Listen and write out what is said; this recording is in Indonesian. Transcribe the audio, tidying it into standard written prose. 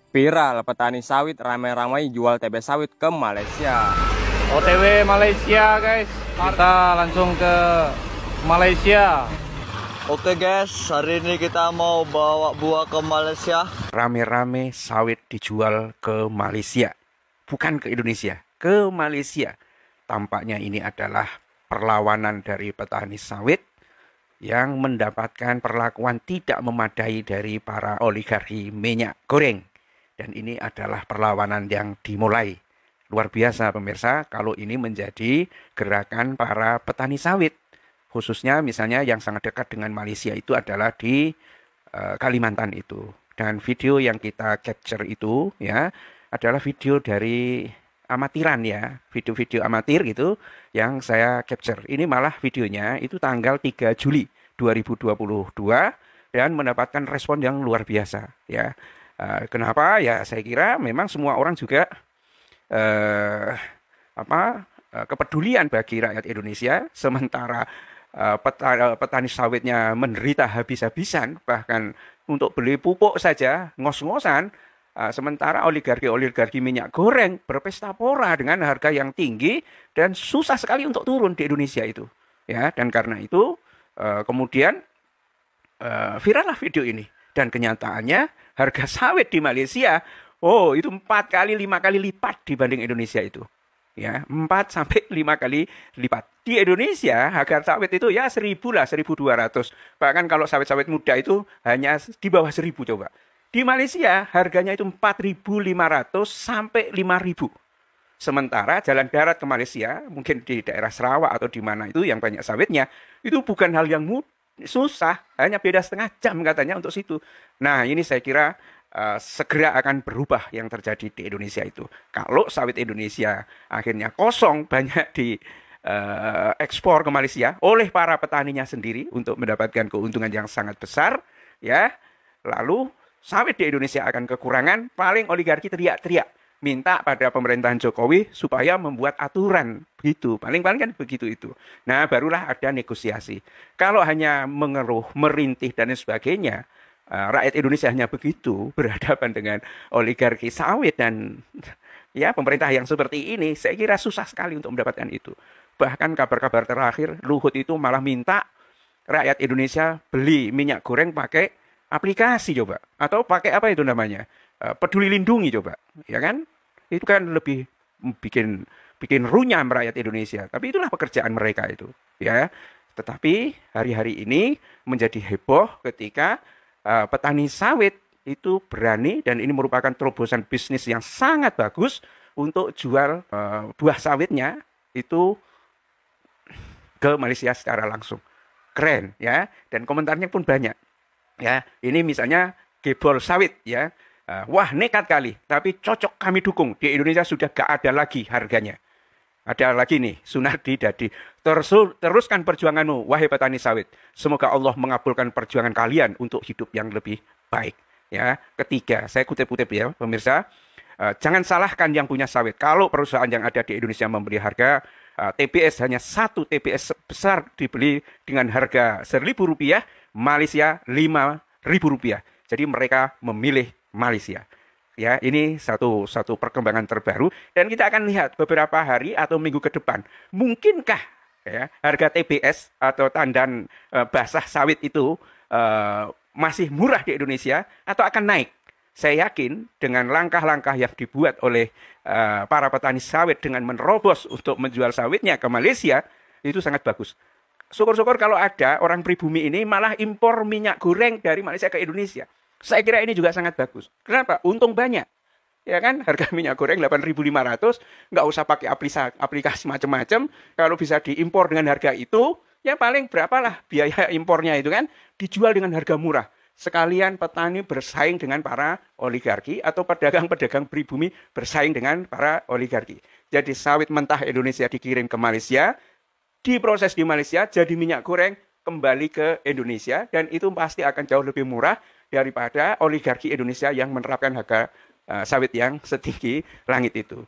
Viral, petani sawit ramai-ramai jual TB sawit ke Malaysia. OTW Malaysia guys, kita langsung ke Malaysia. Oke guys, hari ini kita mau bawa buah ke Malaysia. Rame-rame sawit dijual ke Malaysia, bukan ke Indonesia, ke Malaysia. Tampaknya ini adalah perlawanan dari petani sawit yang mendapatkan perlakuan tidak memadai dari para oligarki minyak goreng. Dan ini adalah perlawanan yang dimulai. Luar biasa pemirsa, kalau ini menjadi gerakan para petani sawit. Khususnya misalnya yang sangat dekat dengan Malaysia itu adalah di Kalimantan itu. Dan video yang kita capture itu ya adalah video dari amatiran ya, video-video amatir gitu yang saya capture. Ini malah videonya itu tanggal 3 Juli 2022 dan mendapatkan respon yang luar biasa ya. Kenapa? Ya saya kira memang semua orang juga kepedulian bagi rakyat Indonesia, sementara petani sawitnya menderita habis-habisan, bahkan untuk beli pupuk saja ngos-ngosan, sementara oligarki minyak goreng berpesta pora dengan harga yang tinggi dan susah sekali untuk turun di Indonesia itu. Ya, dan karena itu kemudian virallah video ini. Dan kenyataannya harga sawit di Malaysia, itu 4 kali 5 kali lipat dibanding Indonesia itu. Ya, 4 sampai 5 kali lipat. Di Indonesia harga sawit itu ya 1.000 lah, 1.200. Bahkan kalau sawit-sawit muda itu hanya di bawah 1.000 coba. Di Malaysia harganya itu 4.500 sampai 5.000. Sementara jalan darat ke Malaysia, mungkin di daerah Sarawak atau di mana itu yang banyak sawitnya, itu bukan hal yang susah, hanya beda setengah jam katanya untuk situ. Nah, ini saya kira segera akan berubah yang terjadi di Indonesia itu. Kalau sawit Indonesia akhirnya kosong, banyak di ekspor ke Malaysia oleh para petaninya sendiri untuk mendapatkan keuntungan yang sangat besar, ya. Lalu sawit di Indonesia akan kekurangan, paling oligarki teriak-teriak minta pada pemerintahan Jokowi supaya membuat aturan begitu. Paling-paling kan begitu itu. Nah, barulah ada negosiasi. Kalau hanya mengeluh, merintih dan sebagainya, rakyat Indonesia hanya begitu berhadapan dengan oligarki sawit dan ya pemerintah yang seperti ini, saya kira susah sekali untuk mendapatkan itu. Bahkan kabar-kabar terakhir, Luhut itu malah minta rakyat Indonesia beli minyak goreng pakai aplikasi coba. Atau pakai apa itu namanya? Peduli Lindungi coba, ya kan? Itu kan lebih bikin runyam rakyat Indonesia. Tapi itulah pekerjaan mereka itu, ya. Tetapi hari-hari ini menjadi heboh ketika petani sawit itu berani, dan ini merupakan terobosan bisnis yang sangat bagus untuk jual buah sawitnya itu ke Malaysia secara langsung. Keren, ya. Dan komentarnya pun banyak. Ya, ini misalnya gebol sawit, ya. Wah, nekat kali, tapi cocok, kami dukung. Di Indonesia sudah gak ada lagi harganya. Ada lagi nih, Sunardi Dadi. Teruskan perjuanganmu, wahai petani sawit. Semoga Allah mengabulkan perjuangan kalian untuk hidup yang lebih baik. Ya, ketiga, saya kutip-kutip ya, pemirsa. Jangan salahkan yang punya sawit. Kalau perusahaan yang ada di Indonesia membeli harga TBS, hanya satu TBS besar dibeli dengan harga Rp1.000, Malaysia Rp5.000. Jadi mereka memilih Malaysia. Ya, ini satu perkembangan terbaru, dan kita akan lihat beberapa hari atau minggu ke depan. Mungkinkah ya harga TBS atau tandan basah sawit itu masih murah di Indonesia atau akan naik? Saya yakin dengan langkah-langkah yang dibuat oleh para petani sawit dengan menerobos untuk menjual sawitnya ke Malaysia itu sangat bagus. Syukur-syukur kalau ada orang pribumi ini malah impor minyak goreng dari Malaysia ke Indonesia. Saya kira ini juga sangat bagus. Kenapa? Untung banyak. Ya kan, harga minyak goreng 8.500, nggak usah pakai aplikasi macam-macam. Kalau bisa diimpor dengan harga itu, ya paling berapalah biaya impornya itu kan, dijual dengan harga murah. Sekalian petani bersaing dengan para oligarki atau pedagang-pedagang pribumi bersaing dengan para oligarki. Jadi sawit mentah Indonesia dikirim ke Malaysia, diproses di Malaysia jadi minyak goreng kembali ke Indonesia, dan itu pasti akan jauh lebih murah daripada oligarki Indonesia yang menerapkan harga sawit yang setinggi langit itu.